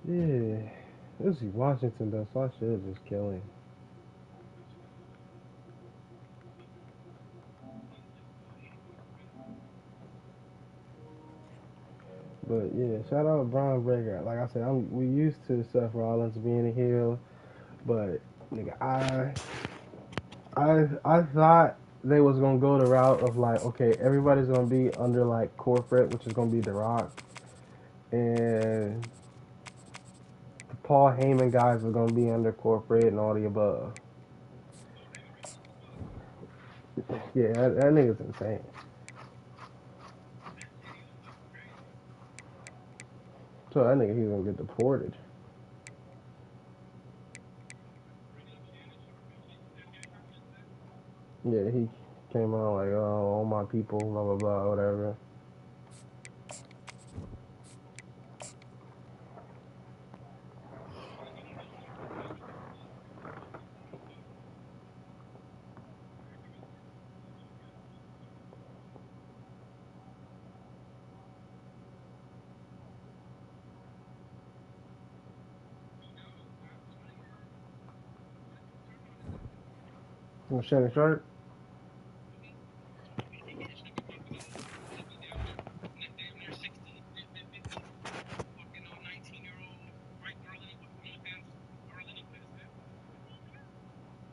Yeah, this is Washington though, so I should just kill him. But yeah, shout out Brian Breaker. Like I said, we used to Seth Rollins being a heel, but nigga, I thought they was gonna go the route of like, okay, everybody's gonna be under like corporate, which is gonna be The Rock, and the Paul Heyman guys are gonna be under corporate and all the above. Yeah, that nigga's insane. So that nigga he's gonna get deported. Yeah, he came out like, oh, all my people, blah blah blah, whatever. Shannon Sharp.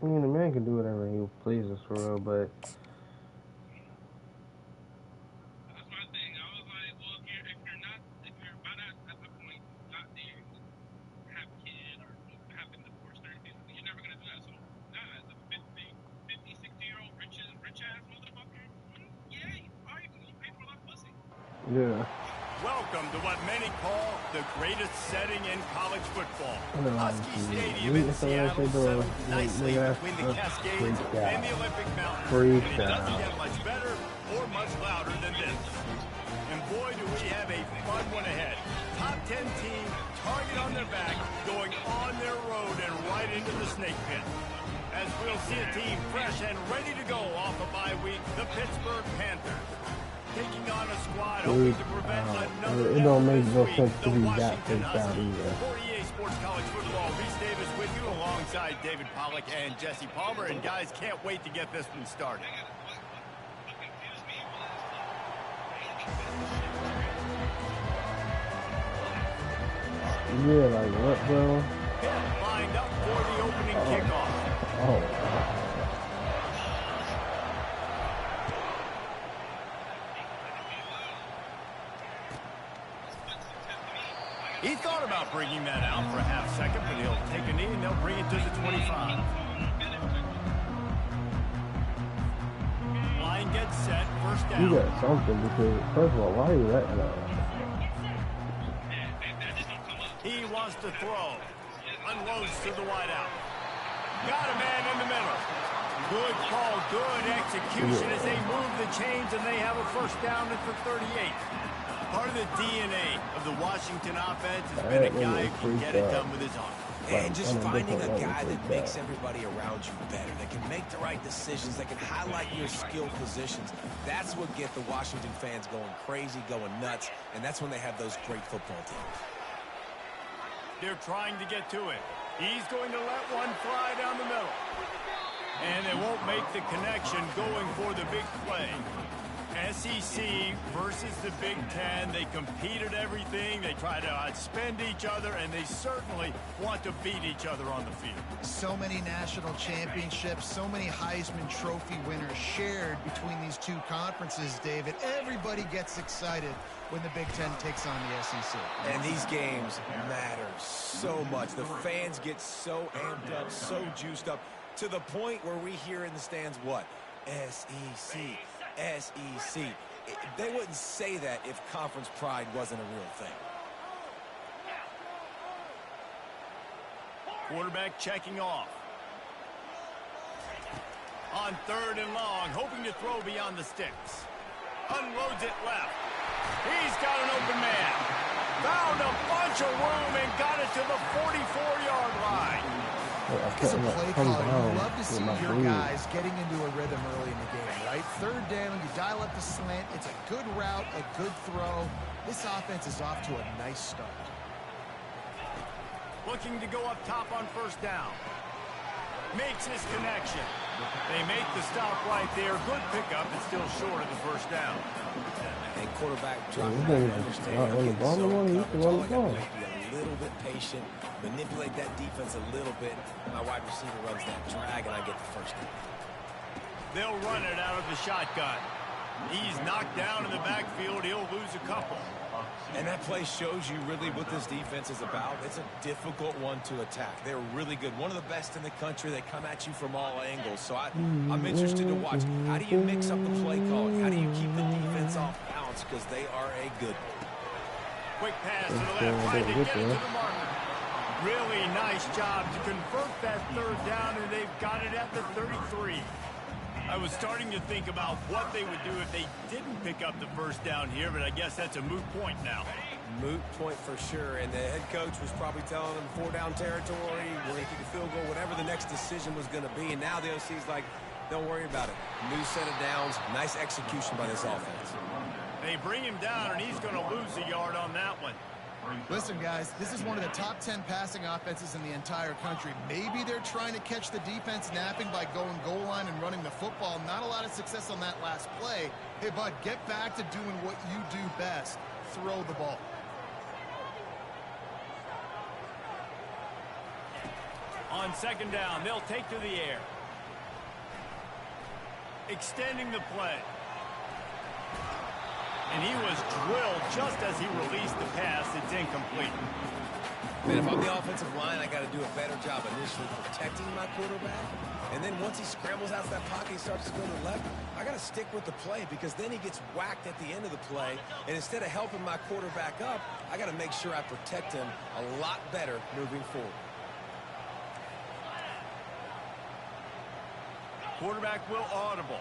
I mean, the man can do whatever he pleases for real, but yeah. Welcome to what many call the greatest setting in college football. Husky Stadium in Meeting so that Seattle shit settled doing nicely nigga, between the Cascades freaked and out. the Olympic Mountains. Freaked And it doesn't out. get much better or much louder than this. And boy, do we have a fun one ahead. Top 10 team, target on their back, going on their road and right into the snake pit. As we'll see a team fresh and ready to go off a bye week, the Pittsburgh Panthers. Taking on a squad hoping to prevent another It don't make no week, sense to the be that Washington freaked out Huskies. either. 48 Sports College Football, Reese Davis with you alongside David Pollack and Jesse Palmer. And guys, can't wait to get this one started. Yeah, like what, bro? Lined up for the opening kickoff. Oh. He thought about bringing that out for a half second, but he'll take a knee and they'll bring it to the 25. Line gets set, first down. You got something because, first of all, why are you letting that? He wants to throw. Unloads to the wideout. Got a man in the middle. Good call, good execution as they move the chains and they have a first down at the 38. Part of the DNA of the Washington offense has been a guy who can get it done with his arm. And just finding a guy that makes everybody around you better, that can make the right decisions, that can highlight your skill positions. That's what gets the Washington fans going crazy, going nuts, and that's when they have those great football teams. They're trying to get to it. He's going to let one fly down the middle. And they won't make the connection going for the big play. SEC versus the Big Ten. They compete at everything. They try to outspend each other, and they certainly want to beat each other on the field. So many national championships, so many Heisman Trophy winners shared between these two conferences, David. Everybody gets excited when the Big Ten takes on the SEC. And these games matter so much. The fans get so amped up, so juiced up, to the point where we hear in the stands what? SEC. SEC. They wouldn't say that if conference pride wasn't a real thing. Quarterback checking off. On third and long, hoping to throw beyond the sticks. Unloads it left. He's got an open man. Found a bunch of room and got it to the 44-yard line. As a play caller, you love to see your guys getting into a rhythm early in the game, right? Third down, you dial up the slant. It's a good route, a good throw. This offense is off to a nice start. Looking to go up top on first down. Makes his connection. They make the stop right there. Good pickup, but still short of the first down. And quarterback dropping He's back gonna to understand. run the ball more than he can run the ball. Be a little bit patient, manipulate that defense a little bit. My wide receiver runs that drag, and I get the first down. They'll run it out of the shotgun. He's knocked down in the backfield. He'll lose a couple. And that play shows you really what this defense is about. It's a difficult one to attack. They're really good. One of the best in the country. They come at you from all angles. So I'm interested to watch. How do you mix up the play calling? How do you keep the defense off balance? Because they are a good one. Quick pass to the left, trying to get it to the marker. Really nice job to convert that third down, and they've got it at the 33. I was starting to think about what they would do if they didn't pick up the first down here, but I guess that's a moot point now. Moot point for sure, and the head coach was probably telling them 4-down territory, we're going to kick a field goal, whatever the next decision was going to be, and now the OC's like, don't worry about it. New set of downs, nice execution by this offense. They bring him down, and he's going to lose a yard on that one. Listen, guys, this is one of the top 10 passing offenses in the entire country. Maybe they're trying to catch the defense napping by going goal line and running the football. Not a lot of success on that last play. Hey, bud, get back to doing what you do best. Throw the ball. On second down, they'll take to the air. Extending the play. And he was drilled just as he released the pass. It's incomplete. Man, if I'm the offensive line, I got to do a better job initially protecting my quarterback. And then once he scrambles out of that pocket, he starts to go to the left, I got to stick with the play because then he gets whacked at the end of the play. And instead of helping my quarterback up, I got to make sure I protect him a lot better moving forward. Quarterback will audible.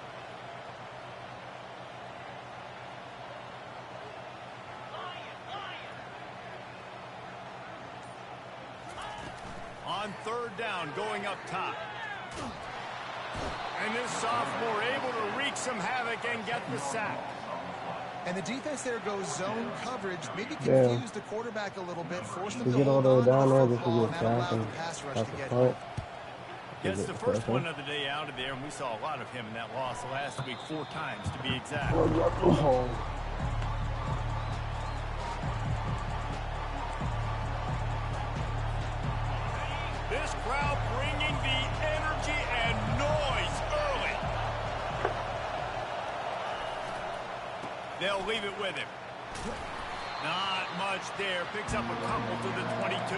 On third down, going up top. And this sophomore able to wreak some havoc and get the sack. And the defense there goes zone coverage, maybe confuse the quarterback a little bit, force them to get all hold the way on down to there the just to football, get and that'll sacked allow and the pass rush pass to the get punt. Gets the first one of the day out of there, and we saw a lot of him in that loss last week, 4 times to be exact. This crowd bringing the energy and noise early. They'll leave it with him. Not much there. Picks up a couple to the 22.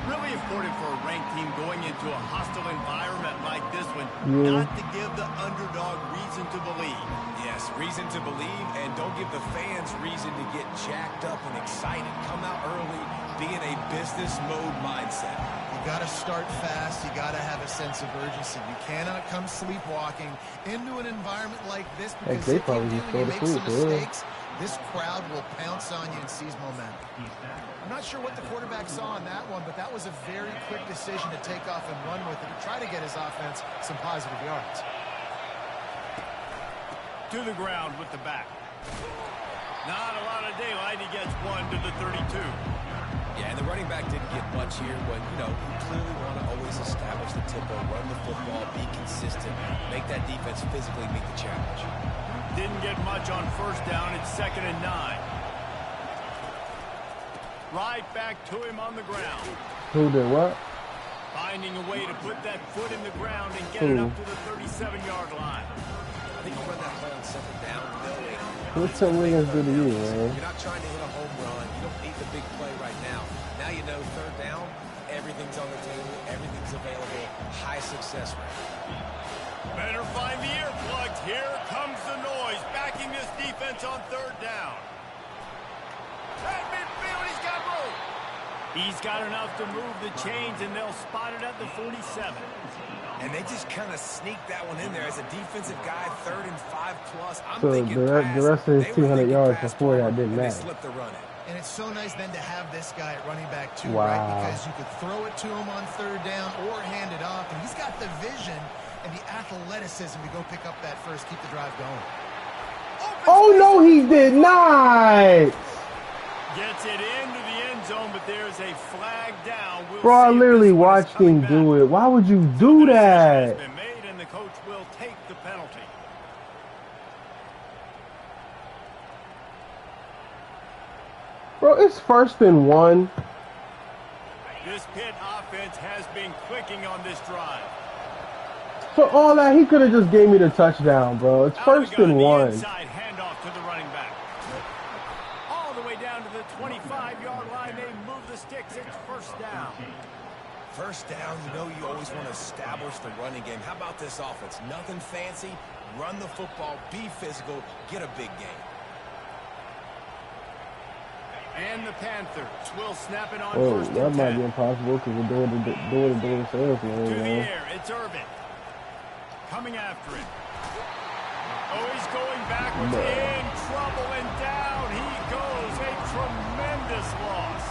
Really important for a ranked team going into a hostile environment like this one, not to give the underdog reason to believe. Yes, reason to believe, and don't give the fans reason to get jacked up and excited. Come out early, be in a business mode mindset. You got to start fast. You got to have a sense of urgency. You cannot come sleepwalking into an environment like this because if you do and you make some mistakes, this crowd will pounce on you and seize momentum. I'm not sure what the quarterback saw on that one, but that was a very quick decision to take off and run with it and try to get his offense some positive yards. To the ground with the back. Not a lot of daylight. He gets one to the 32. Yeah, and the running back didn't get much here, but, you know, you clearly want to always establish the tempo, run the football, be consistent, make that defense physically meet the challenge. Didn't get much on first down. It's 2nd and 9. Right back to him on the ground. Who did what? Finding a way to put that foot in the ground and get it up to the 37-yard line. I think you run that play on 2nd down, knowing What's Tim Williams do to you, man? you're not trying to hit a home run. You don't need the big play right now. Now you know 3rd down, everything's on the table, everything's available, high success rate. Better find the earplugs. Here comes the noise, backing this defense on 3rd down. At midfield, he's got room. He's got enough to move the chains, and they'll spot it at the 47. And they just kind of sneak that one in there as a defensive guy, 3rd and 5+. I'm So thinking the rest of his 200 yards before that didn't matter. They slipped the run in. And it's so nice then to have this guy at running back too, Wow. right? Because you could throw it to him on 3rd down or hand it off. And he's got the vision and the athleticism to go pick up that first, keep the drive going. Oh, no, he did not. Gets it into the end zone, but there's a flag down. We'll Bro, I literally watched him do it. Why would you do that? Been made, and the coach will take the penalty. Bro, it's 1st and 1. This Pitt offense has been clicking on this drive. For all that, he could have just gave me the touchdown, bro. It's 1st and 1. Inside handoff to the running back. All the way down to the 25-yard line. They move the sticks. It's 1st down. 1st down, you know you always want to establish the running game. How about this offense? Nothing fancy. Run the football, be physical, get a big gain. And the Panthers will snap it on 1st and 10. That might be impossible because we're doing the sales, man. To the air, it's Irvin. Coming after it. Oh, he's going backwards. In trouble, and down he goes. A tremendous loss.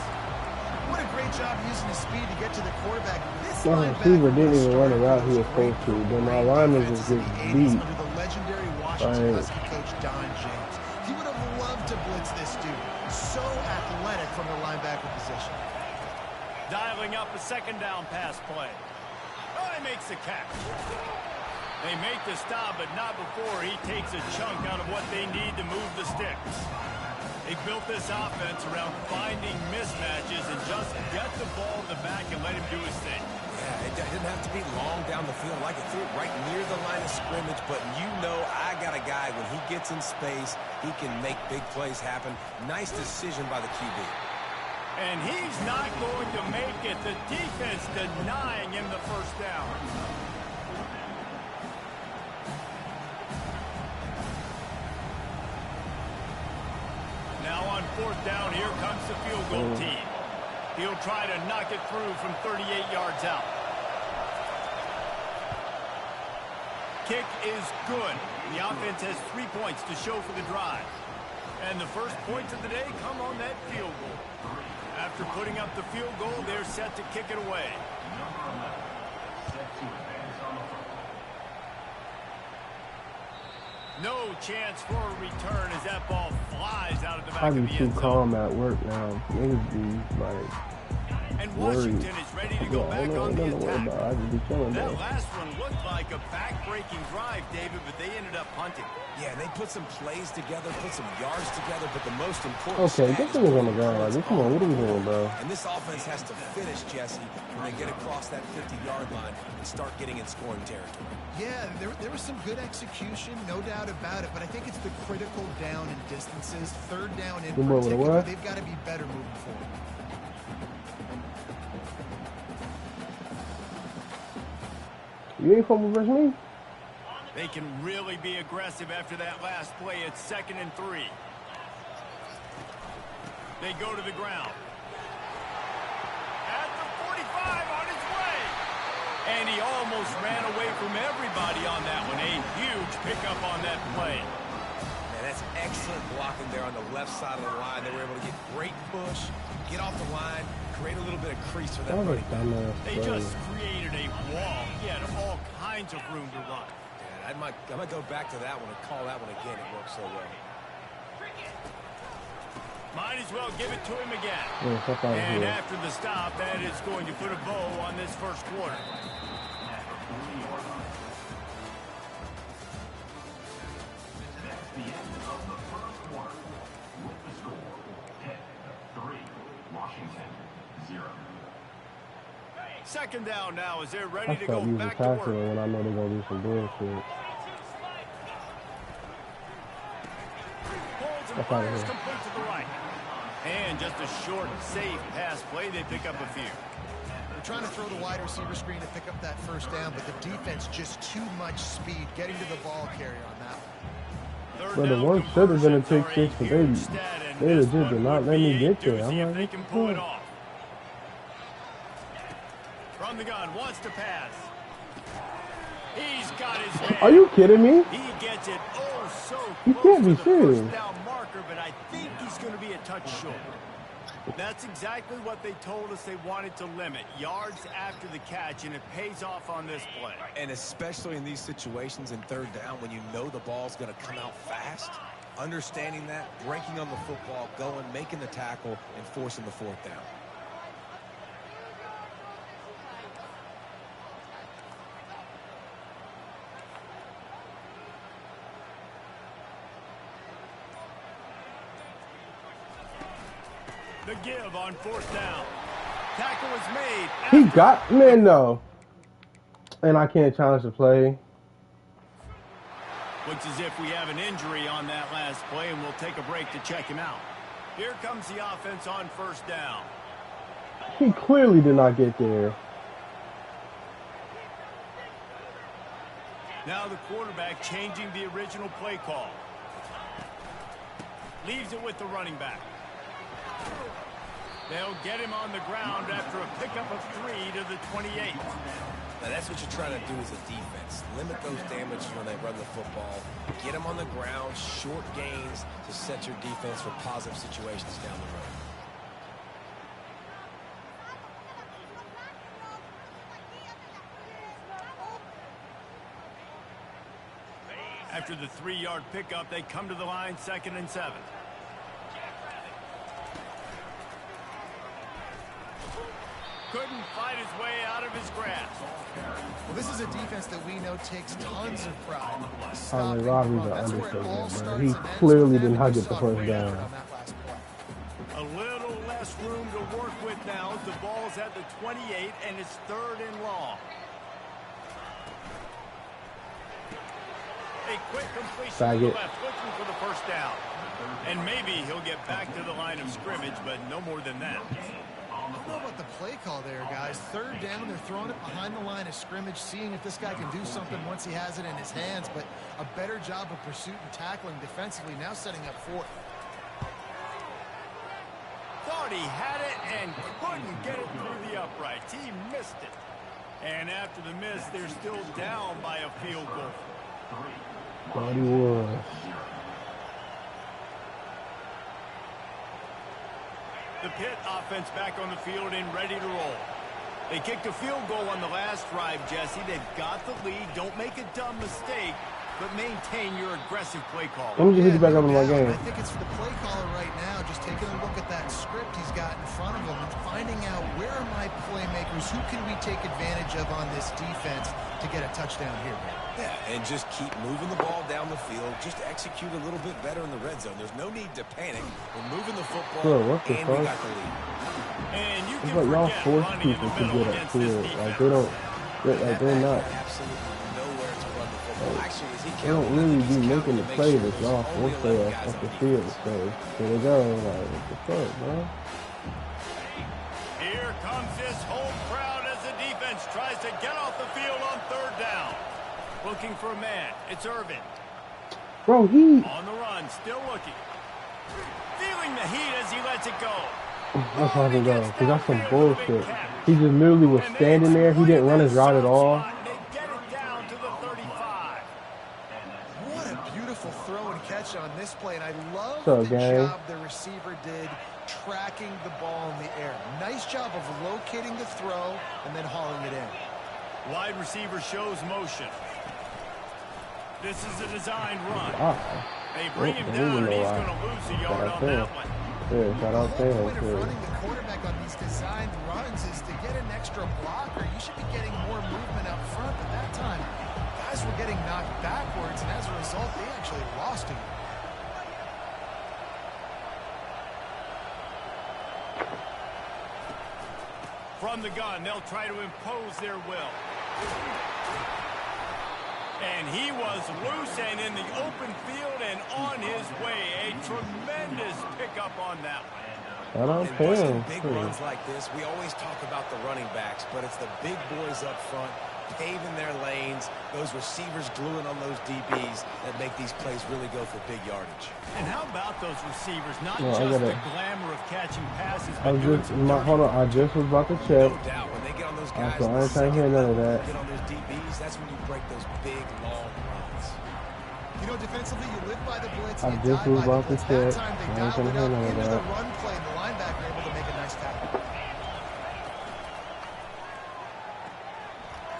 What a great job using his speed to get to the quarterback. This my receiver didn't even run the route he was supposed to. Then my lineman just gets beat. Under the legendary Washington Husky coach Don James. He would have loved to blitz this dude. So athletic from the linebacker position. Dialing up a 2nd down pass play. Oh, he makes the catch. They make the stop, but not before he takes a chunk out of what they need to move the sticks. They built this offense around finding mismatches and just get the ball in the back and let him do his thing. Yeah, it didn't have to be long down the field. Like it threw it right near the line of scrimmage, but you know I got a guy, when he gets in space, he can make big plays happen. Nice decision by the QB. And he's not going to make it. The defense denying him the 1st down. Now on 4th down, here comes the field goal team. He'll try to knock it through from 38 yards out. Kick is good. The offense has 3 points to show for the drive. And the first points of the day come on that field goal. After putting up the field goal, they're set to kick it away. No chance for a return as that ball flies out of the back of the end zone. I be too calm at work now. Niggas be like, and Washington is ready to go back on the attack. I just be chilling, that last one looked like a back-breaking drive, David, but they ended up punting. Yeah, they put some plays together, put some yards together, but the most important okay, this thing is on the ground. Like, come on, what are we doing, bro? And this offense has to finish, Jesse, when they get across that 50-yard line and start getting in scoring territory. Yeah, there was some good execution, no doubt about it, but I think it's the critical down and distances, 3rd down in particular, they've got to be better moving forward. You ain't fumble versus me? They can really be aggressive after that last play. It's 2nd and 3. They go to the ground. At the 45 on his way. And he almost ran away from everybody on that one. A huge pickup on that play. Man, that's excellent blocking there on the left side of the line. They were able to get great push, get off the line, create a little bit of crease for that running back. They just created a wall. He had all kinds of room to run. Yeah, I might go back to that one and call that one again. It worked so well. Might as well give it to him again. And after the stop, that is going to put a bow on this 1st quarter. Second down now as they're ready to go back to work. When I know they're going to do some bullshit. Holds and fires complete to the right. And just a short, safe pass play. They pick up a few. They're trying to throw the wide receiver screen to pick up that 1st down, but the defense just too much speed getting to the ball carrier on that one. But the one said they're going to take 6, but they legit did not let me get there. I'm like, what? From the gun, wants to pass. He's got his man. Are you kidding me? He gets it so close. You can't be to the serious. 1st down marker, but I think he's going to be a touch short. That's exactly what they told us they wanted to limit. Yards after the catch, and it pays off on this play. And especially in these situations in 3rd down when you know the ball's going to come out fast, Understanding that, breaking on the football, going, making the tackle, and forcing the fourth down. The give on fourth down. Tackle was made. He got man though, and I can't challenge the play. Looks as if we have an injury on that last play, and we'll take a break to check him out. Here comes the offense on first down. He clearly did not get there. Now the quarterback changing the original play call. Leaves it with the running back. They'll get him on the ground after a pickup of 3 to the 28. Now that's what you're trying to do as a defense. Limit those damages when they run the football. Get them on the ground, short gains to set your defense for positive situations down the road. After the 3-yard pickup, they come to the line 2nd and 7. Couldn't fight his way out of his grasp. Well, this is a defense that we know takes tons of pride. Only Robbie's an understatement, man. He clearly did not get the first down. A little less room to work with now. The ball's at the 28, and it's 3rd and long. A quick completion to the left, looking for the first down. And maybe he'll get back to the line of scrimmage, but no more than that. I don't know about the play call there, guys. 3rd down, they're throwing it behind the line of scrimmage, seeing if this guy can do something once he has it in his hands, but a better job of pursuit and tackling defensively, now setting up 4th. Thought he had it and couldn't get it through the uprights. He missed it. And after the miss, they're still down by a field goal. Thought he was. The PITT offense back on the field and ready to roll. They kicked a field goal on the last drive, Jesse. They've got the lead. Don't make a dumb mistake, but maintain your aggressive play call. Let me just hit you back up in my game. I think it's for the play caller right now, just taking a look at that script he's got in front of him and finding out where are my playmakers, who can we take advantage of on this defense to get a touchdown here. Yeah, and just keep moving the ball down the field. Just execute a little bit better in the red zone. There's no need to panic. We're moving the football, Bro, what the and fuck? we got the lead. And you It's can like y'all forget force running in people the to middle get against up this here. defense. Like they don't. They're not. Absolutely nowhere to run the football. Actually, as he They don't really be making the play that y'all force their ass off the field. So here they go. Like what the fuck, bro? Here comes this whole crowd as the defense tries to get off the field on 3rd down. Looking for a man. It's Irvin. Bro, he. On the run, still looking. Feeling the heat as he lets it go. That's how they go. Cause that's some bullshit. He just literally was standing there. He didn't run his route at all. They get it down to the 35. What a beautiful throw and catch on this play, and I love So, the gang. job the receiver did tracking the ball in the air. Nice job of locating the throw and then hauling it in. Wide receiver shows motion. This is a designed run. They bring him down, and he's going to lose a yard on that one. Yeah, shout out The to whole point of him. running the quarterback on these designed runs is to get an extra blocker. You should be getting more movement up front, but that time, guys were getting knocked backwards, and as a result, they actually lost him. From the gun, they'll try to impose their will. And he was loose and in the open field and on his way. A tremendous pickup on that one. Shout out And to busting him. big runs like this, we always talk about the running backs, but it's the big boys up front paving their lanes, those receivers gluing on those DBs that make these plays really go for big yardage. And how about those receivers? Not No, I just gotta- the glamour of catching passes, I but doing just, some hold on. I just was about to check. No doubt, when they get on those guys, So I ain't trying to hear none of that. get on those DBs, that's when you break those big, long runs. You know, defensively, you live by the blitz. I you just die was by the about to blitz. say That it. time, they I ain't dialed gonna it hear up none of into the that. run play, and the linebacker able to make a nice tackle.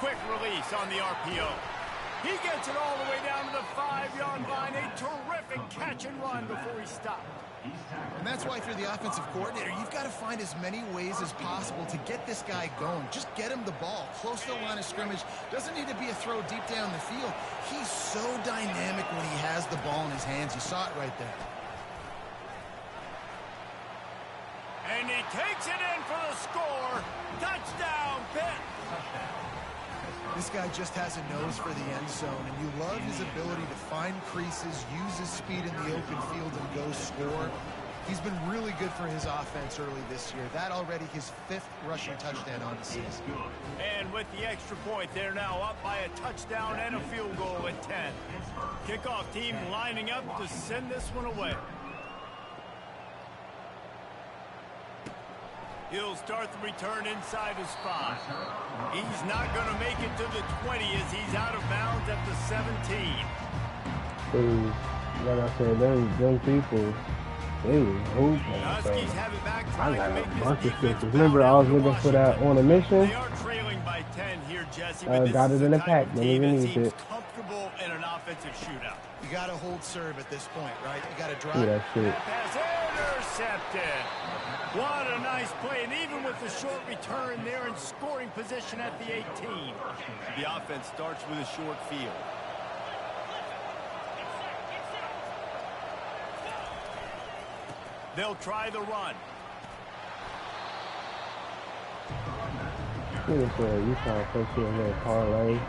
quick release on the RPO. He gets it all the way down to the 5-yard line. A terrific catch and run before he stopped. And that's why if you're the offensive coordinator, you've got to find as many ways as possible to get this guy going. Just get him the ball close to the line of scrimmage. Doesn't need to be a throw deep down the field. He's so dynamic when he has the ball in his hands. You saw it right there. And he takes it in for the score. Touchdown, Pitt. This guy just has a nose for the end zone, and you love his ability to find creases, use his speed in the open field, and go score. He's been really good for his offense early this year. That already his 5th rushing touchdown on the season. And with the extra point, they're now up by a touchdown and a field goal at 10. Kickoff team lining up to send this one away. He'll start the return inside his 5. He's not going to make it to the 20 as he's out of bounds at the 17. Dude, like I said, them people, they was hooping. Huskies have it back, I got a bunch of stickers. Remember, I was looking for that on a mission. They are trailing by 10 here, Jesse. Got it in the pack. Don't even need it. Comfortable in an offensive shootout. You got to hold serve at this point, right? You got to drive. Yeah, that shit. Pass intercepted. What a nice play, and even with the short return, they're in scoring position at the 18. The offense starts with a short field. They'll try the run. You trying to fix your little parlay.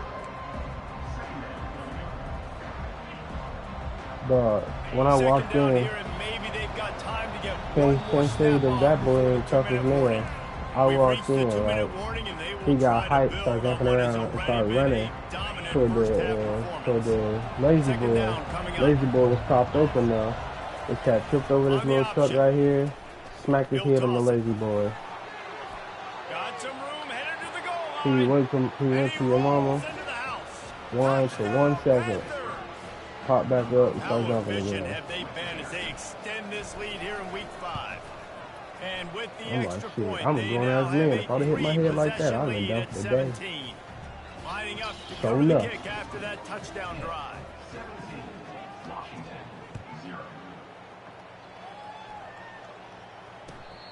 But when I walked in, can't say that boy ain't tough as nails. I walked in, right? He got hyped, started jumping around, and started running toward the lazy boy. Lazy boy was propped open now. The cat tripped over this little truck right here, smacked his head on the lazy boy. He went to your mama. 1 second. Pop back up and start jumping again. Have they been as they extend this lead here in week 5? And with the I'm extra like, shit, point, I'm they going now as man. have If I'd have hit my head like that, I'd have been done for the day. Lining up to So cover the enough. kick after that touchdown drive.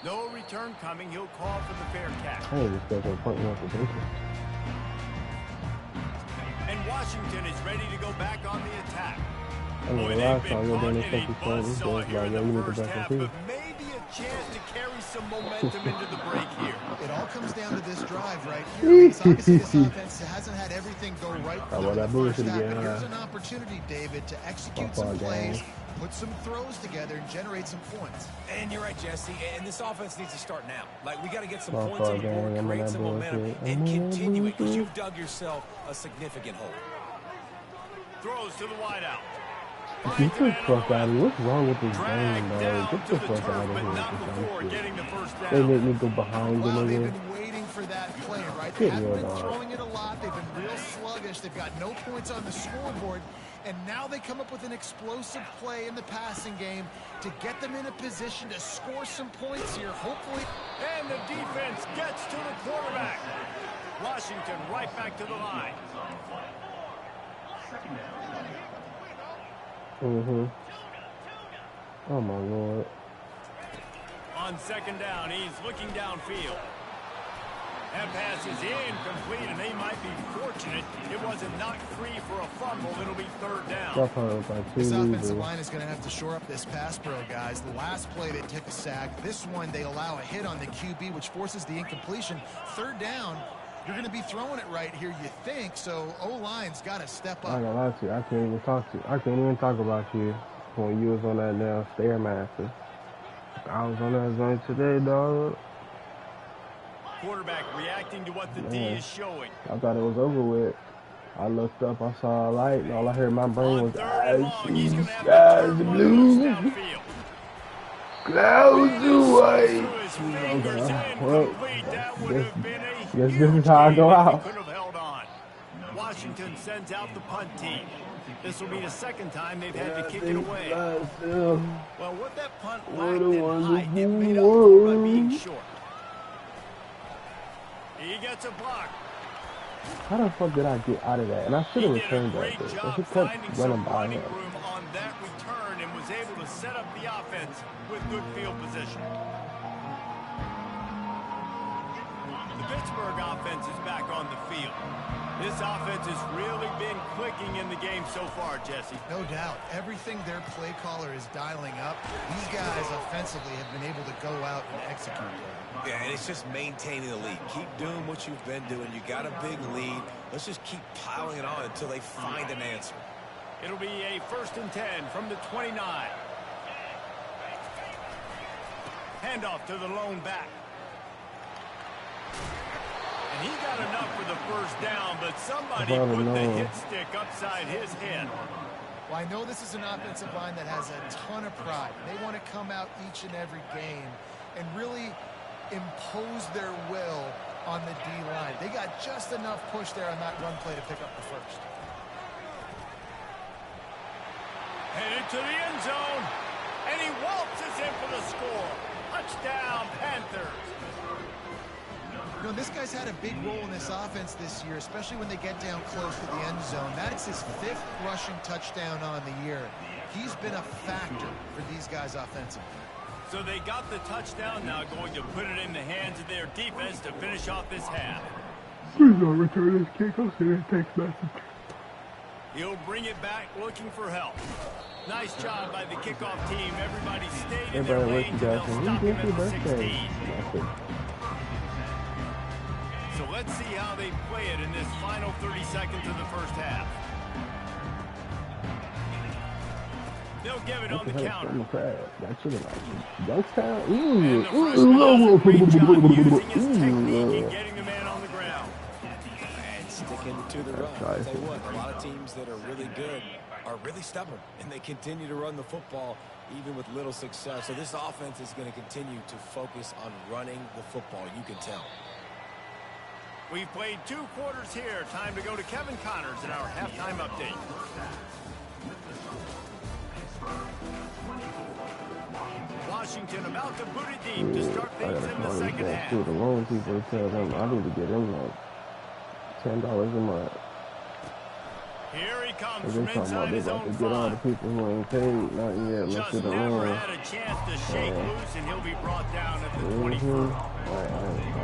No return coming. He'll call for the fair catch. I ain't expecting a point off the basic. And Washington is ready to go back on the attack. I mean, the last time we were doing this stuff before, we was like, yeah, you need the best one too. Maybe a chance to carry some momentum into the break here. It all comes down to this drive right here. Obviously, this offense hasn't had everything go right for them in the first half, but here's an opportunity, David, to execute some plays, put some throws together, and generate some points. And you're right, Jesse, and this offense needs to start now. Like, we got to get some points on the board, create some momentum, and continue it, because you've dug yourself a significant hole. Throws to the wideout. Get the fuck out of here. What's wrong with this game, dog? Get the fuck out of here. They make me go behind them They've again. been waiting for that play, right? They haven't been throwing it a lot. They've been real sluggish. They've got no points on the scoreboard. And now they come up with an explosive play in the passing game to get them in a position to score some points here, hopefully. And the defense gets to the quarterback. Washington right back to the line. Oh my Lord. On second down, he's looking downfield. That pass is incomplete, and they might be fortunate it wasn't knocked free for a fumble. It'll be third down. This offensive line is going to have to shore up this pass pro, guys. The last play they took a sack. This one they allow a hit on the QB, which forces the incompletion. Third down, you're going to be throwing it right here, you think. So O-line's got to step up. I ain't gonna lie to you. I can't even talk to you. I can't even talk about you when you was on that damn Stairmaster. I was on that zone today, dog. Quarterback reacting to what the D is showing. I thought it was over with. I looked up, I saw a light, and all I heard in my brain was, I see skies blue, clouds of white. Well, guess this is how I go out. Washington sends out the punt team. This will be the second time they've had to kick it away. Well, what that punt lacked in height, it made up for by being short. He gets a block. How the fuck did I get out of that? And I should have returned that Great bitch. I job should finding kept some running by running him. room on that return and was able to set up the offense with good field position. The Pittsburgh offense is back on the field. This offense has really been clicking in the game so far, Jesse. No doubt. Everything their play caller is dialing up, these guys offensively have been able to go out and execute. Yeah, and it's just maintaining the lead. Keep doing what you've been doing. You got a big lead. Let's just keep piling it on until they find an answer. It'll be a 1st and 10 from the 29. Handoff to the lone back. And he got enough for the 1st down, but somebody put the hit stick upside his head. Well, I know this is an offensive line that has a ton of pride. They want to come out each and every game and really impose their will on the D-line. They got just enough push there on that run play to pick up the 1st. Headed to the end zone, and he waltzes in for the score. Touchdown, Panthers. You know, this guy's had a big role in this offense this year, especially when they get down close to the end zone. That's his 5th rushing touchdown on the year. He's been a factor for these guys offensively. So they got the touchdown, now going to put it in the hands of their defense to finish off this half. Please don't return this kick. I'll send a text message. He'll bring it back looking for help. Nice job by the kickoff team. Everybody stayed in their lanes, and they'll stop him at the 16. So let's see how they play it in this final 30 seconds of the 1st half. They'll give it on the counter. That should have like Youngstown. And the freshman does a great job using his technique and getting the man on the ground. And sticking to the run. I'll tell you what, a lot of teams that are really good are really stubborn, and they continue to run the football even with little success. So this offense is going to continue to focus on running the football. You can tell. We've played 2 quarters here. Time to go to Kevin Connors in our halftime update. Washington about to boot it deep to start things in the 2nd half. The loan people tell them I need to get in like $10 a month. Here he comes They're from talking inside his about own they get all the 5. people who ain't paid, not yet. Let's Just get the never loan. had a chance to shake loose, and he'll be brought down at the 24. I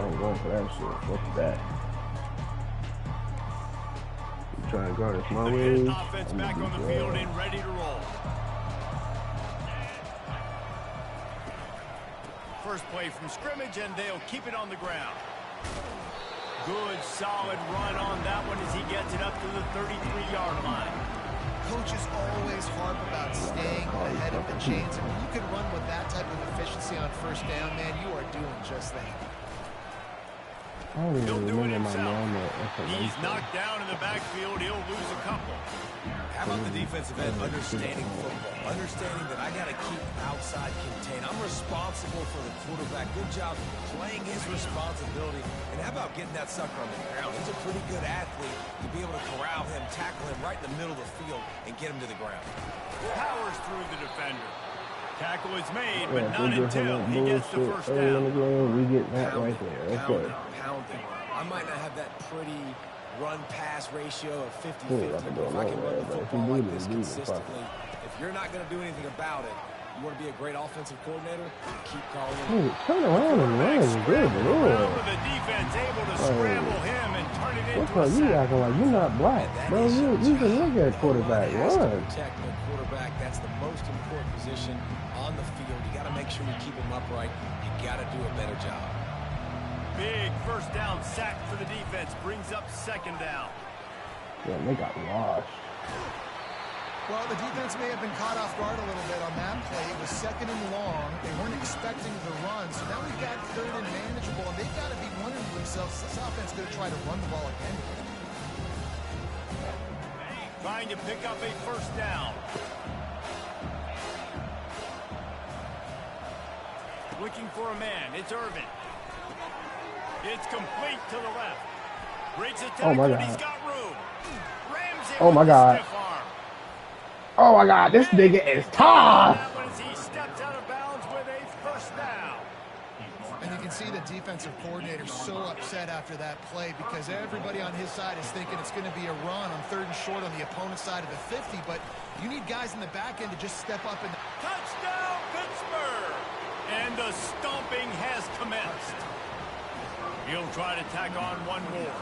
ain't going for that shit. What's that? You trying to garnish my wage? The offense back on the field and ready to roll. First play from scrimmage, and they'll keep it on the ground. Good, solid run on that one as he gets it up to the 33-yard line. Coaches always harp about staying ahead of the chains, and when you can run with that type of efficiency on 1st down, man, you are doing just that. I don't He'll even do it remember my himself. name. He's knocked down in the backfield. He'll lose a couple. How about the defensive end understanding football, understanding that I got to keep outside contained. I'm responsible for the quarterback. Good job playing his responsibility. And how about getting that sucker on the ground? He's a pretty good athlete to be able to corral him, tackle him right in the middle of the field, and get him to the ground. Powers through the defender. Tackle is made, but not until he gets the 1st down. We get that right there. That's good. Pounding. I might not have that pretty run-pass ratio of 50-50, but if I can run the football like this consistently, if you're not going to do anything about it, you want to be a great offensive coordinator, keep calling it. Turn around and run. Good Lord. With the defense able to scramble him and turn it into a You sack. acting like you're not black. Bro, you can look at quarterback. Run. Protect the quarterback. That's the most important position on the field. You got to make sure you keep him upright. You got to do a better job. Big 1st down sack for the defense. Brings up 2nd down. Yeah, they got washed. Well, the defense may have been caught off guard a little bit on that play. It was 2nd and long. They weren't expecting the run. So now we've got 3rd and manageable, and they've got to be wondering to themselves, this offense going to try to run the ball again. Trying to pick up a 1st down. Looking for a man. It's Irvin. It's complete to the left. Breaks it Oh my God. He's got room. Ramsey Oh my with the God. stiff arm. Oh my God, this nigga is tough. That one as he steps out of bounds with a 1st down. And you can see the defensive coordinator so upset after that play because everybody on his side is thinking it's going to be a run on 3rd and short on the opponent's side of the 50, but you need guys in the back end to just step up and... Touchdown, Pittsburgh! And the stomping has commenced. He'll try to tack on one more.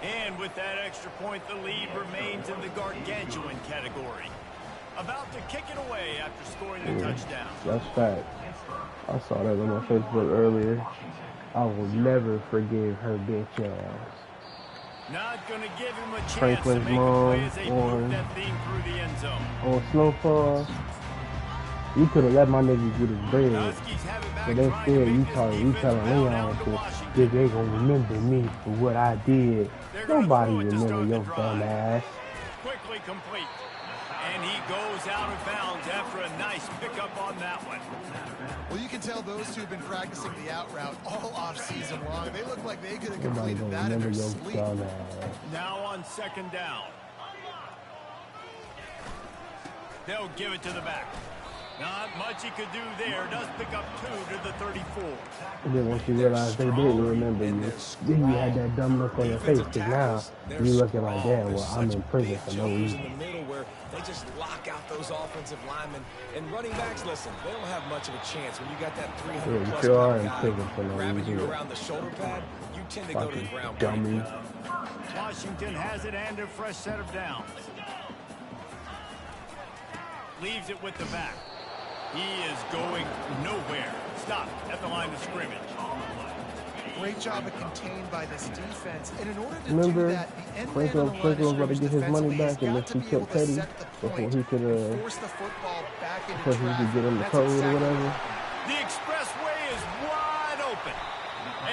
And with that extra point, the lead remains in the gargantuan category. About to kick it away after scoring the touchdown. That's fact. I saw that on my Facebook earlier. I will never forgive her bitch ass. Not going to give him a chance Franklin's to make a mom play as they move that thing through the end zone. On Snowfall, you could have let my niggas get his bread. Huskies have it back, But instead, you telling Leon that they gonna remember me for what I did. Nobody remember your dumb ass. Quickly complete. And he goes out of bounds after a nice pickup on that one. Well, you can tell those two have been practicing the out route all off-season long. They look like they could have completed that in their sleep. Now on 2nd down. They'll give it to the back. Not much he could do there. Does pick up 2 to the 34. And then once you realize they didn't remember you, then you had that dumb look on your face. Because now you looking like, damn, well, I'm in prison for no reason. In the middle where they just lock out those offensive linemen. And running backs, listen, they don't have much of a chance when you got that 300-plus guy grabbing you around the shoulder pad. You tend to go to the ground. Dummy. Washington has it and a fresh set of downs. Leaves it with the back. He is going nowhere. Stopped at the line of scrimmage. Great job of contained by this defense. And in order to Remember, do that, the end Franklin was about to get his money back unless he kept Teddy before he could force the football back into before he could get him the That's code exactly or whatever. The expressway is wide open.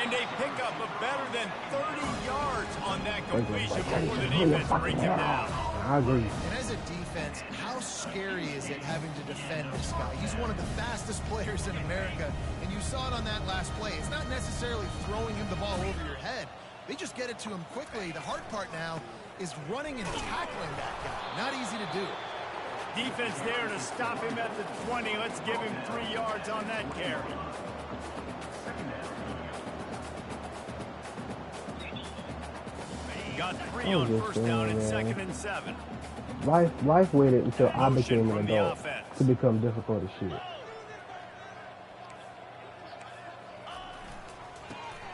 And they pick up a better than 30 yards on that completion before the defense brings him down. I agree. And as a defense, how scary is it having to defend this guy? He's one of the fastest players in America, and you saw it on that last play. It's not necessarily throwing him the ball over your head. They just get it to him quickly. The hard part now is running and tackling that guy. Not easy to do. Defense there to stop him at the 20. Let's give him 3 yards on that carry. Got 3 on 1st down and 2nd and 7. Life waited until I became an adult to become difficult as shit.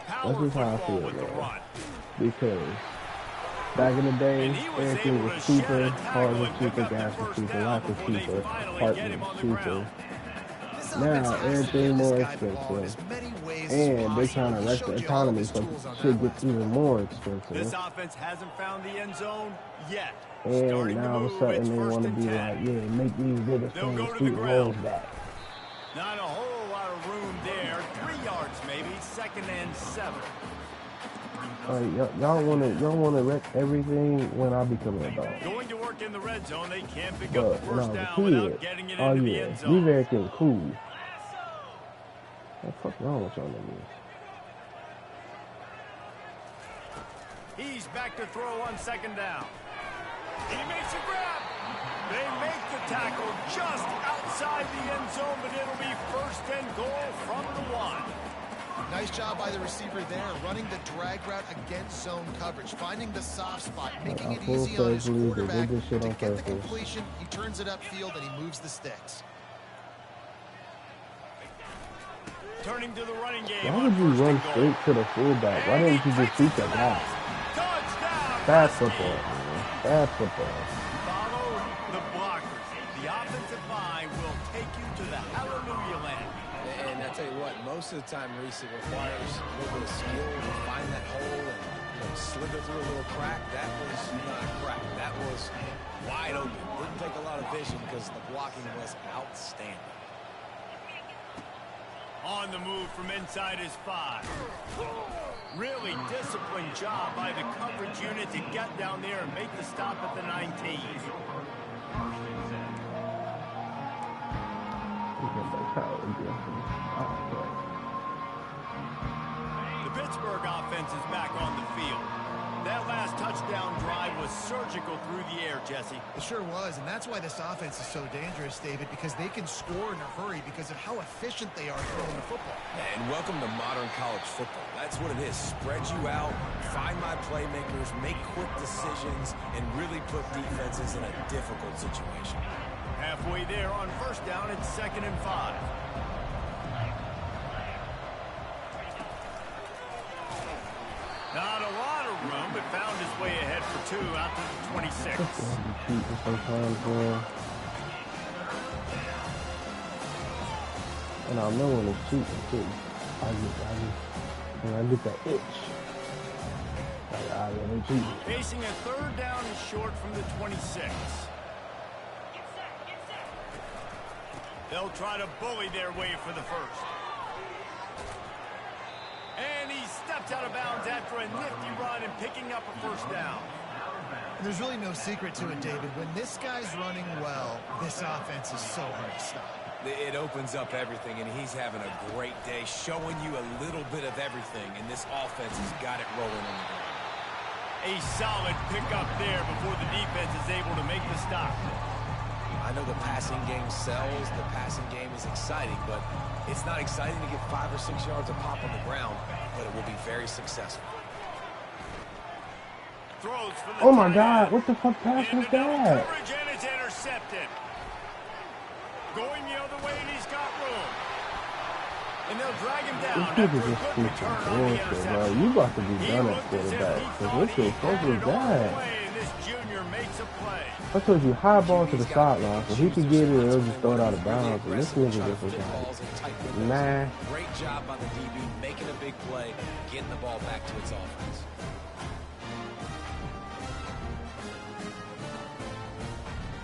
That's just how I feel, man. Because back in the day, everything was cheaper, cars were cheaper, gas was cheaper, life was cheaper, apartment was cheaper. Now everything more expensive, and they're trying to wreck the economy so shit gets even more expensive. This offense hasn't found the end zone yet. And now all of a sudden they want to be like, yeah, make these bigger things, keep rolls back. Not a whole lot of room there. 3 yards maybe. 2nd and 7. Y'all wanna wreck everything when I become an adult. Going to work in the red zone. They can't pick up the When I first was a down without getting kid, it oh into the yeah, end these zone. everything cool. What the fuck wrong with y'all niggas? He's back to throw on 2nd down. He makes a grab. They make the tackle just outside the end zone, but it'll be 1st and goal from the 1. Nice job by the receiver there, running the drag route against zone coverage, finding the soft spot, making it easy on his quarterback to get the completion. He turns it upfield and he moves the sticks. Turning to the running game. Why would you run straight to the fullback? Why didn't you just beat that guy? Bad football, man. Bad football. Follow the blockers. The offensive line will take you to the hallelujah land. And I tell you what, most of the time, Reese, it requires a little bit of skill to find that hole and slither through a little crack. That was not a crack. That was wide open. Didn't take a lot of vision because the blocking was outstanding. On the move from inside his 5. Really disciplined job by the coverage unit to get down there and make the stop at the 19. The Pittsburgh offense is back on the field. That last touchdown drive was surgical through the air, Jesse. It sure was, and that's why this offense is so dangerous, David, because they can score in a hurry because of how efficient they are throwing the football. And welcome to modern college football. That's what it is. Spread you out, find my playmakers, make quick decisions, and really put defenses in a difficult situation. Halfway there on first down, it's 2nd and 5. Not a lot of room, but found his way ahead for 2 out to the 26. Sometimes, and I know when it's cheating too. I get that itch. Like, I am cheating. Facing a 3rd down and short from the 26. They'll try to bully their way for the first. And he steps out of bounds after a nifty run and picking up a 1st down. There's really no secret to it, David. When this guy's running well, this offense is so hard to stop. It opens up everything, and he's having a great day, showing you a little bit of everything, and this offense has got it rolling on the ground. A solid pickup there before the defense is able to make the stop. I know the passing game sells, the passing game is exciting, but it's not exciting to get 5 or 6 yards a pop on the ground, but it will be very successful. Throws for the oh my God, what the fuck pass was that? Coverage, and it's intercepted. Going the other way, and he's got room. And they'll drag him down. This nigga just keeps some bullshit, bro. You about to be done at quarterback. Cause what the fuck was that? This junior makes a play. I told you, high ball to the sideline, so he could get it and he'll just throw it out of bounds. And this nigga just was like, nah. Great job by the DB, making a big play, getting the ball back to its offense.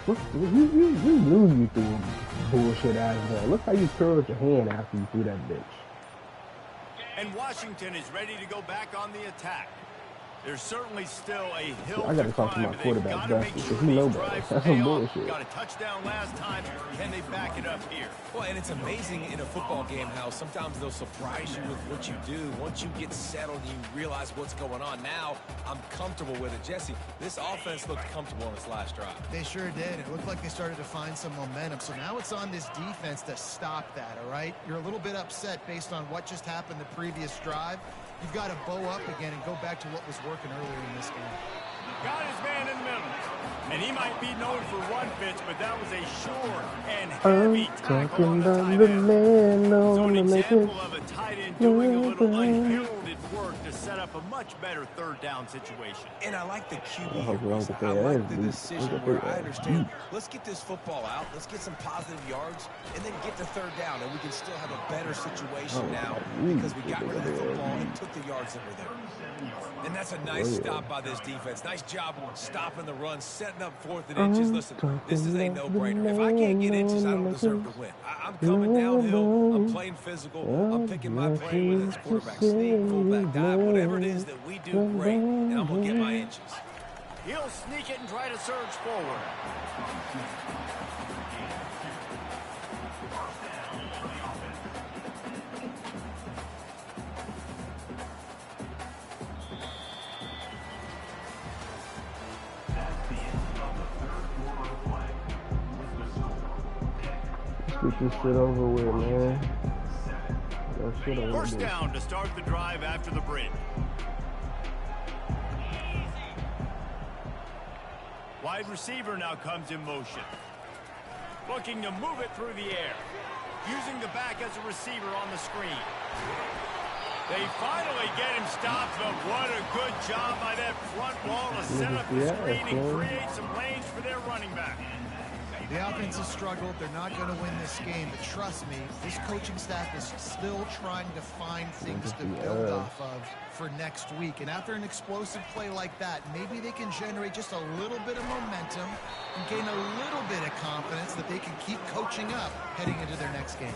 Look, you knew you threw bullshit ass ball. Look how you curled your hand after you threw that bitch. And Washington is ready to go back on the attack. There's certainly still a hill I gotta talk to my quarterback Dusty because he know better. That's some bullshit. Got a touchdown last time. Can they back it up here? Well, and it's amazing in a football game how sometimes they'll surprise you with what you do. Once you get settled, you realize what's going on. Now, I'm comfortable with it. Jesse, this offense looked comfortable on its last drive. They sure did. It looked like they started to find some momentum. So now it's on this defense to stop that, all right? You're a little bit upset based on what just happened the previous drive. You've got to bow up again and go back to what was working earlier in this game. Got his man in the middle. And he might be known for one pitch, but that was a short and heavy tackle on the tight end. So an example of a tight end doing a little unheralded work to set up a much better 3rd down situation. And I like the QB here. I like the decision where I understand, let's get this football out, let's get some positive yards, and then get to 3rd down, and we can still have a better situation now because we got rid of the football and took the yards that were there. And that's a nice stop by this defense. Nice job stopping the run, setting up 4th and inches. Listen, this is a no-brainer. If I can't get inches, I don't deserve to win. I'm coming downhill. I'm playing physical. I'm picking my play with this quarterback sneak, fullback dive, whatever it is that we do great, and I'm going to get my inches. He'll sneak it and try to surge forward. Get this shit over with, man. First down to start the drive after the break. Wide receiver now comes in motion. Looking to move it through the air. Using the back as a receiver on the screen. They finally get him stopped, but what a good job by that front wall to set up the screen and create some lanes for their running back. The offense has struggled. They're not going to win this game, but trust me, this coaching staff is still trying to find things to build off of for next week. And after an explosive play like that, maybe they can generate just a little bit of momentum and gain a little bit of confidence that they can keep coaching up heading into their next game.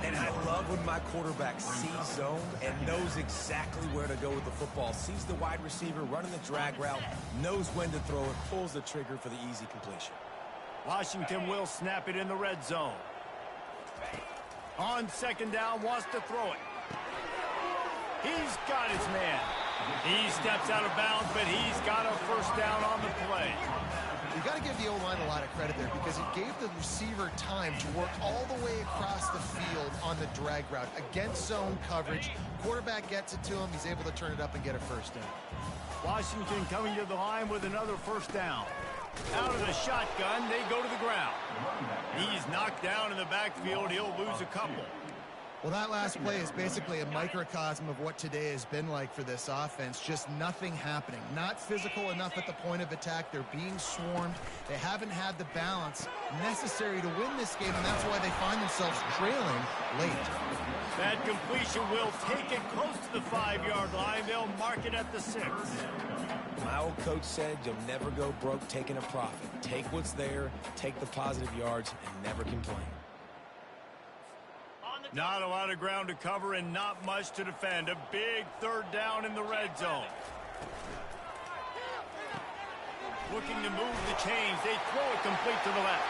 And I love when my quarterback sees zone and knows exactly where to go with the football. Sees the wide receiver running the drag route, knows when to throw it, pulls the trigger for the easy completion. Washington will snap it in the red zone. On 2nd down, wants to throw it. He's got his man. He steps out of bounds, but he's got a first down on the play. You got to give the O-line a lot of credit there because it gave the receiver time to work all the way across the field on the drag route against zone coverage. Quarterback gets it to him. He's able to turn it up and get a first down. Washington coming to the line with another first down. Out of the shotgun, they go to the ground. He's knocked down in the backfield. He'll lose a couple. Well, that last play is basically a microcosm of what today has been like for this offense. Just nothing happening. Not physical enough at the point of attack. They're being swarmed. They haven't had the balance necessary to win this game, and that's why they find themselves trailing late. That completion will take it close to the 5-yard line. They'll mark it at the 6. My old coach said you'll never go broke taking a profit. Take what's there, take the positive yards, and never complain. Not a lot of ground to cover and not much to defend. A big third down in the red zone. Looking to move the chains. They throw it complete to the left.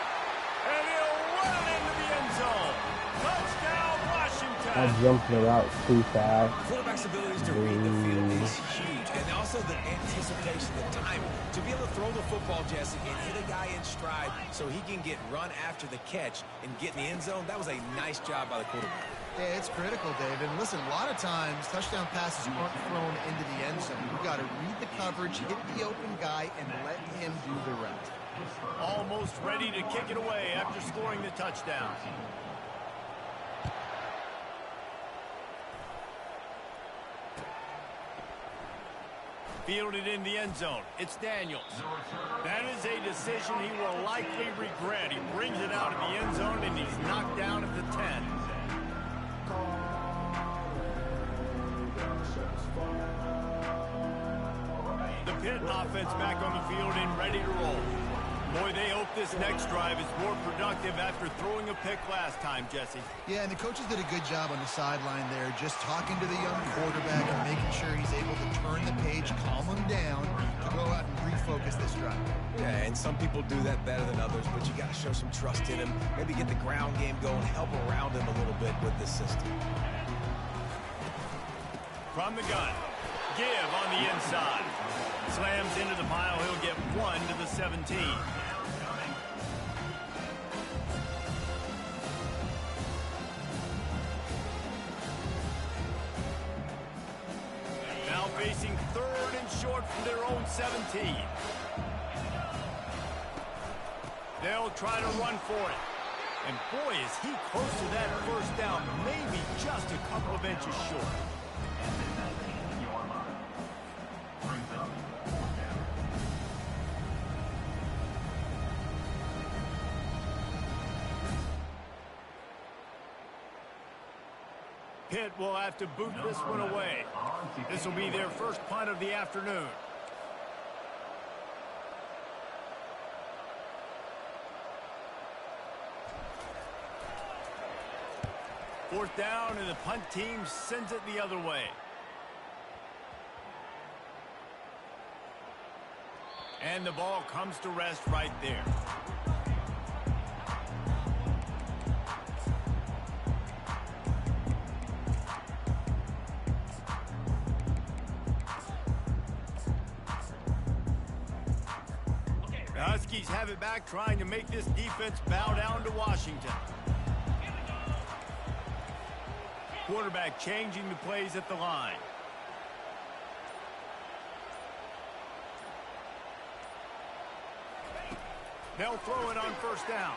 And he'll run it into the end zone. Touchdown, Washington. I jumped the route too fast. Quarterback's abilities to read the field is huge. And also the anticipation, the timing. To be able to throw the football, Jesse, and hit a guy in stride so he can get run after the catch and get in the end zone, that was a nice job by the quarterback. Yeah, it's critical, David. And listen, a lot of times touchdown passes aren't thrown into the end zone. You've got to read the coverage, hit the open guy, and let him do the rest. Almost ready to kick it away after scoring the touchdown. Fielded in the end zone. It's Daniels. That is a decision he will likely regret. He brings it out of the end zone, and he's knocked down at the 10. The Pitt offense back on the field and ready to roll. Boy, they hope this next drive is more productive after throwing a pick last time, Jesse. Yeah, and the coaches did a good job on the sideline there, just talking to the young quarterback and making sure he's able to turn the page, calm him down, to go out and refocus this drive. Yeah, and some people do that better than others, but you got to show some trust in him. Maybe get the ground game going, help around him a little bit with this system. From the gun, give on the inside. Slams into the pile. He'll get 1 to the 17. Now facing 3rd and short from their own 17. They'll try to run for it. And boy, is he close to that first down. Maybe just a couple of inches short. Pitt will have to boot this one away. This will be their first punt of the afternoon. Fourth down, and the punt team sends it the other way. And the ball comes to rest right there. The Huskies have it back, trying to make this defense bow down to Washington. Quarterback changing the plays at the line. They'll throw it on first down.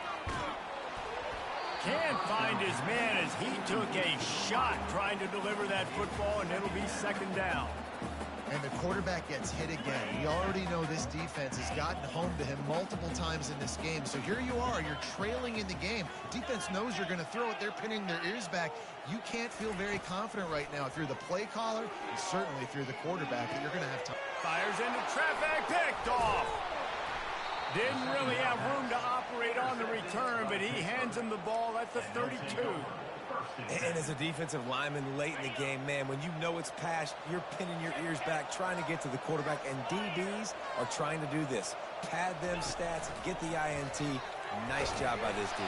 Can't find his man as he took a shot trying to deliver that football, and it'll be 2nd down. And the quarterback gets hit again. We already know this defense has gotten home to him multiple times in this game. So here you are, you're trailing in the game. Defense knows you're going to throw it. They're pinning their ears back. You can't feel very confident right now if you're the play caller, and certainly if you're the quarterback, that you're going to have time. Fires into traffic, picked off. Didn't really have room to operate on the return, but he hands him the ball at the 32. And as a defensive lineman late in the game, man, when you know it's passed, you're pinning your ears back, trying to get to the quarterback, and DBs are trying to do this. Pad them stats, get the INT. Nice job by this team.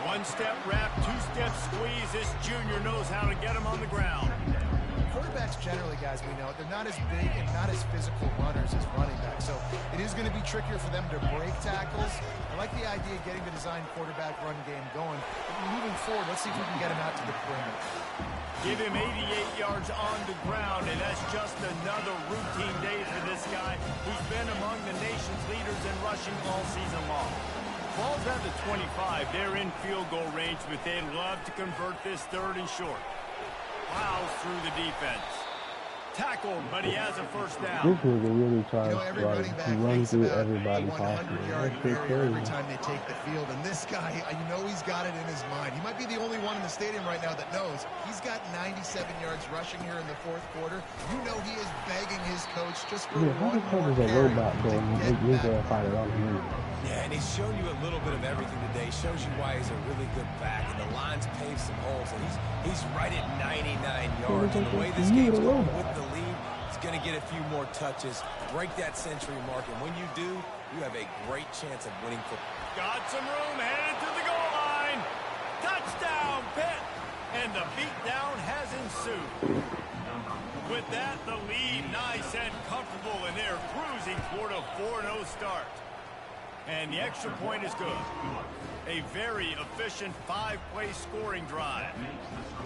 One-step wrap, two-step squeeze. This junior knows how to get him on the ground. Quarterbacks generally, guys, we know, they're not as big and not as physical runners as running backs. So it is going to be trickier for them to break tackles. I like the idea of getting the design quarterback run game going. But moving forward, let's see if we can get him out to the perimeter. Give him 88 yards on the ground, and that's just another routine day for this guy who's been among the nation's leaders in rushing all season long. Ball's at the 25. They're in field goal range, but they'd love to convert this 3rd and short. Plows through the defense. Tackled, but he has a first down. This nigga really tries Every to running back run thinks through about everybody a possible. 100-yard That's barrier every crazy. time they take the field. And this guy, he's got it in his mind. He might be the only one in the stadium right now that knows he's got 97 yards rushing here in the 4th quarter. You know he is begging his coach just for How the one fuck more is a carry robot to doing? get You back. gotta find it on the move. Yeah, and he's shown you a little bit of everything today. Shows you why he's a really good back, and the line's paved some holes, and he's right at 99 yards. And the way this game's going with the lead, he's going to get a few more touches, break that century mark, and when you do, you have a great chance of winning football. Got some room, headed to the goal line. Touchdown, Pitt. And the beatdown has ensued. With that, the lead nice and comfortable, and they're cruising toward a 4-0 start. And the extra point is good. A very efficient 5-play scoring drive.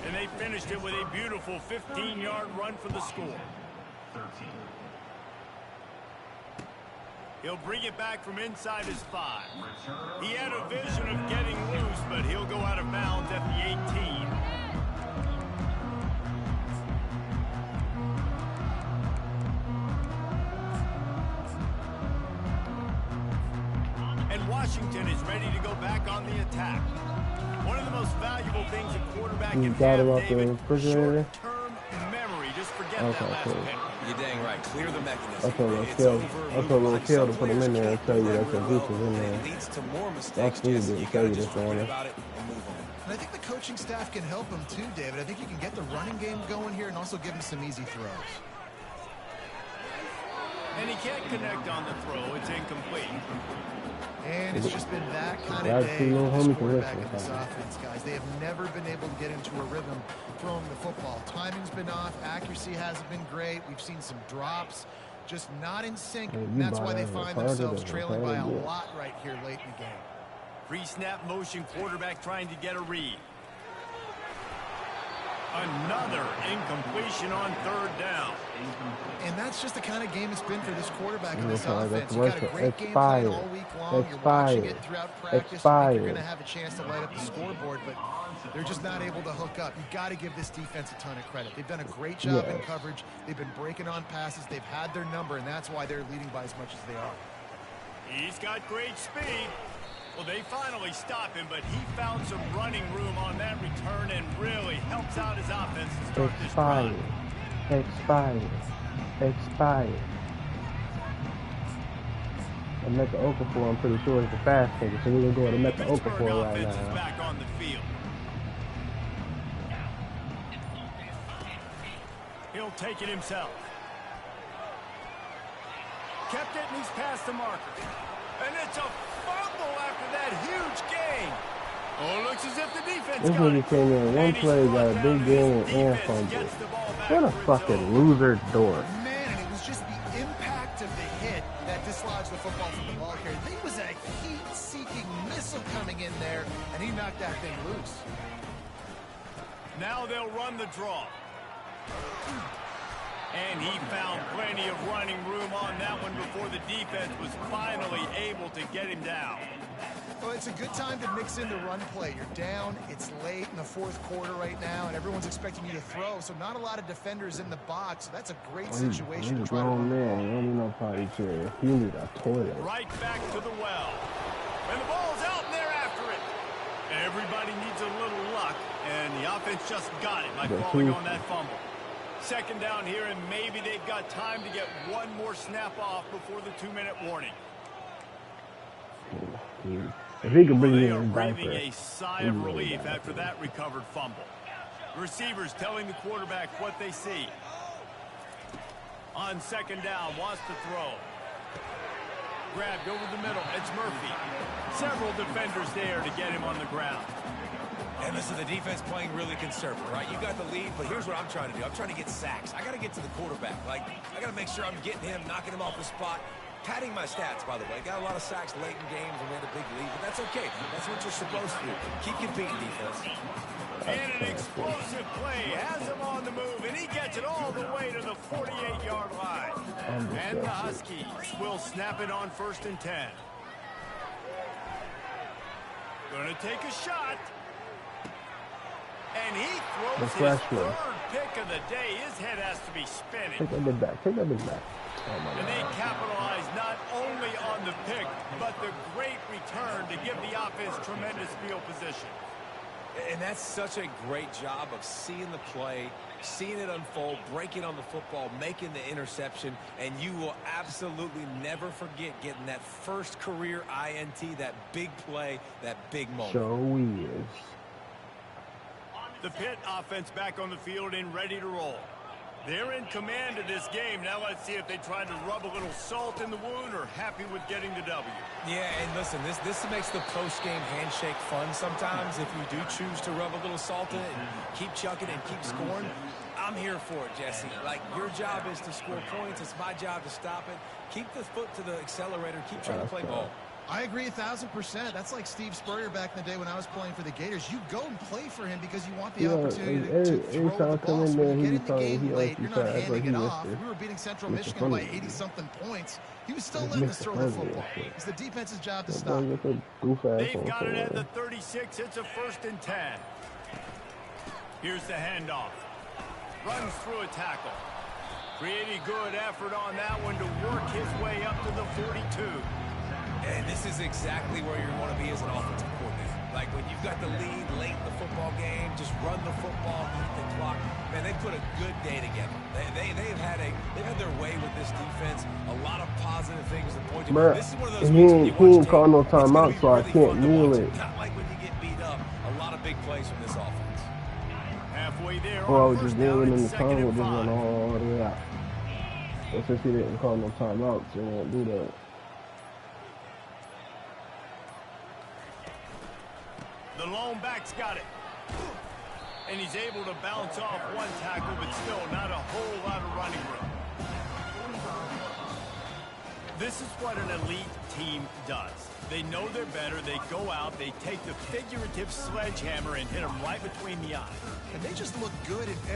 And they finished it with a beautiful 15-yard run for the score. He'll bring it back from inside his 5. He had a vision of getting loose, but he'll go out of bounds at the 18. And Washington is ready to go back on the attack. One of the most valuable things a quarterback can have, David, short-term memory. Just forget that last pick. You're dang right. Clear the mechanism. I told little Kel to put him in there and tell you that the juice is in there. It leads to more mistakes. That's really good. You Tell gotta you just this forget morning. about it and move on. And I think the coaching staff can help him too, David. I think you can get the running game going here and also give him some easy throws. And he can't connect on the throw. It's incomplete. And it's just been that kind of day for this quarterback in this offense, guys. They have never been able to get into a rhythm throwing the football. Timing's been off. Accuracy hasn't been great. We've seen some drops, just not in sync. And that's why they find themselves trailing by a lot right here late in the game. Pre-snap motion, quarterback trying to get a read. Another incompletion on 3rd down. And that's just the kind of game it's been for this quarterback in this offense. You got a great game Expired. plan all week long. You're watching it throughout practice. You think you're going to have a chance to light up the scoreboard, but they're just not able to hook up. You got to give this defense a ton of credit. They've done a great job in coverage. They've been breaking on passes. They've had their number, and that's why they're leading by as much as they are. He's got great speed. Well, they finally stop him, but he found some running room on that return and really helps out his offense to start this drive. Expired. The Mecca Okafor, I'm pretty sure, is the fast ticket, so we're going to go to Mecca Okafor right Is now. back on the field. He'll take it himself. Kept it, and he's past the marker. And it's a fumble after that huge gain. Oh, looks as if the defense This got nigga it. came in one play, got a big game, and fumbled. What a fucking loser dork. Man, and it was just the impact of the hit that dislodged the football from the ball carrier. There was a heat-seeking missile coming in there, and he knocked that thing loose. Now they'll run the draw. And he found plenty of running room on that one before the defense was finally able to get him down. Well, it's a good time to mix in the run play. You're down, it's late in the 4th quarter right now, and everyone's expecting you to throw, so not a lot of defenders in the box. So that's a great situation to try to run. Man, you don't need no potty chair. You need a toilet. Right back to the well. And the ball's out, and they're after it. Everybody needs a little luck, and the offense just got it by falling on that fumble. 2nd down here, and maybe they've got time to get one more snap off before the 2-minute warning. If he can bring They me are in breathing a sigh of relief after that recovered fumble. Receivers telling the quarterback what they see. On 2nd down, wants to throw. grabbed over the middle. It's Murphy. Several defenders there to get him on the ground. And listen, the defense playing really conservative, right? You got the lead, but here's what I'm trying to do. I'm trying to get sacks. I got to get to the quarterback. Like, I got to make sure I'm getting him, knocking him off the spot. Padding my stats, by the way. Got a lot of sacks late in games and we had a big lead, but that's okay. That's what you're supposed to do. Keep competing, defense. And an explosive play has him on the move, and he gets it all the way to the 48-yard line. And the Huskies will snap it on 1st and 10. Going to take a shot. And he throws his third pick of the day. His head has to be spinning. Take that bit back. Take that bit back. Oh my And God. they capitalize not only on the pick, but the great return to give the offense tremendous field position. And that's such a great job of seeing the play, seeing it unfold, breaking on the football, making the interception, and you will absolutely never forget getting that first career INT, that big play, that big moment. So he is. The Pitt offense back on the field and ready to roll. They're in command of this game. Now let's see if they try to rub a little salt in the wound or happy with getting the W. Yeah, and listen, this makes the post-game handshake fun sometimes if you do choose to rub a little salt in it and keep chucking and keep scoring. I'm here for it, Jesse. Like, your job is to score points. It's my job to stop it. Keep the foot to the accelerator. Keep trying to play ball. I agree 1,000%. That's like Steve Spurrier back in the day when I was playing for the Gators. You go and play for him because you want the opportunity to throw the ball. So when you get in the game late, you're not handing it off. We were beating Central Michigan by 80-something points. He was still letting us throw the football. It's the defense's job to stop. They've got it at the 36. It's a 1st and 10. Here's the handoff. Runs through a tackle. Pretty good effort on that one to work his way up to the 42. And this is exactly where you want to be as an offensive coordinator. Like when you've got the lead late in the football game, just run the football, eat the clock. Man, they put a good day together. They've had their way with this defense. A lot of positive things to point to. This is one of those he ain't call no timeout, so I can't kneel it. Not like when you get beat up. A lot of big plays from this offense. Halfway there. Or I was just kneeling in the tunnel with this one all the way out. But since he didn't call no timeouts, they won't do that. The lone back's got it. And he's able to bounce off one tackle, but still not a whole lot of running room. This is what an elite team does. They know they're better. They go out. They take the figurative sledgehammer and hit them right between the eyes. And they just look good in every